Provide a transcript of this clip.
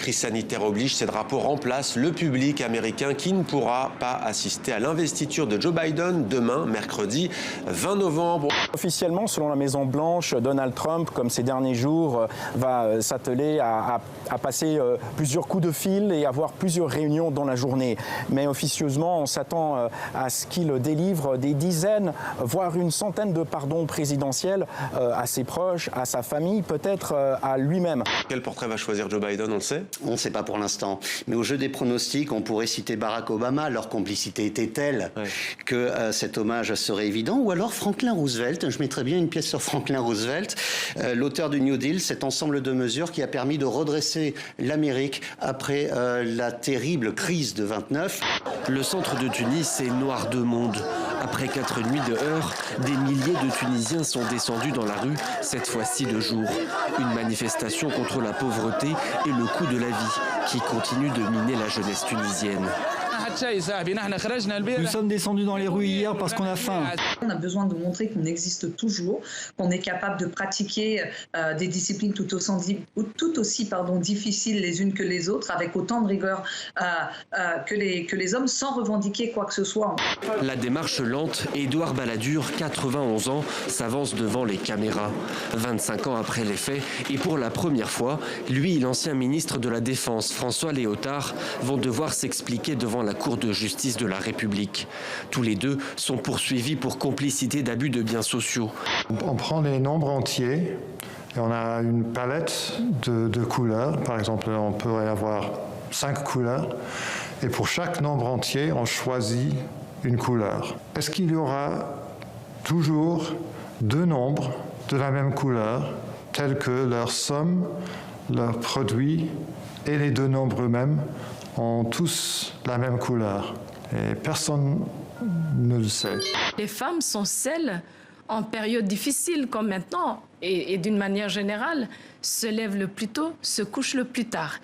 crise sanitaire oblige, ces drapeaux remplacent le public américain qui ne pourra pas assister à l'investiture de Joe Biden demain, mercredi 20 novembre. Officiellement, selon la Maison-Blanche, Donald Trump, comme ces derniers jours, va s'atteler à passer plusieurs coups de fil et avoir plusieurs réunions dans la journée. Mais officieusement, on s'attend à ce qu'il délivre des dizaines, voire une centaine de pardons présidentiels à ses proches, à sa famille, peut-être à lui-même. Quel portrait va choisir Joe Biden, on le sait? On ne sait pas pour l'instant. Mais au jeu des pronostics, on pourrait citer Barack Obama. Leur complicité était telle que cet hommage serait évident. Ou alors Franklin Roosevelt. Je mettrais bien une pièce sur Franklin Roosevelt, l'auteur du New Deal, cet ensemble de mesures qui a permis de redresser l'Amérique après la terrible crise de 29. Le centre de Tunis est noir de monde. Après 4 nuits de heurts, des milliers de Tunisiens sont descendus dans la rue, cette fois-ci de jour. Une manifestation contre la pauvreté et le coût de la vie qui continue de miner la jeunesse tunisienne. Nous sommes descendus dans les rues hier parce qu'on a faim. On a besoin de montrer qu'on existe toujours, qu'on est capable de pratiquer des disciplines tout aussi difficiles les unes que les autres, avec autant de rigueur que les hommes, sans revendiquer quoi que ce soit. La démarche lente, Édouard Balladur, 91 ans, s'avance devant les caméras. 25 ans après les faits, et pour la première fois, lui et l'ancien ministre de la Défense, François Léotard, vont devoir s'expliquer devant la Cour de justice de la République. Tous les deux sont poursuivis pour complicité d'abus de biens sociaux. On prend les nombres entiers et on a une palette de couleurs. Par exemple, on pourrait avoir 5 couleurs. Et pour chaque nombre entier, on choisit une couleur. Est-ce qu'il y aura toujours 2 nombres de la même couleur, tels que leur somme, leur produit et les 2 nombres eux-mêmes ont tous la même couleur? Et personne ne le sait. Les femmes sont celles, en période difficile comme maintenant, et d'une manière générale, se lèvent le plus tôt, se couchent le plus tard.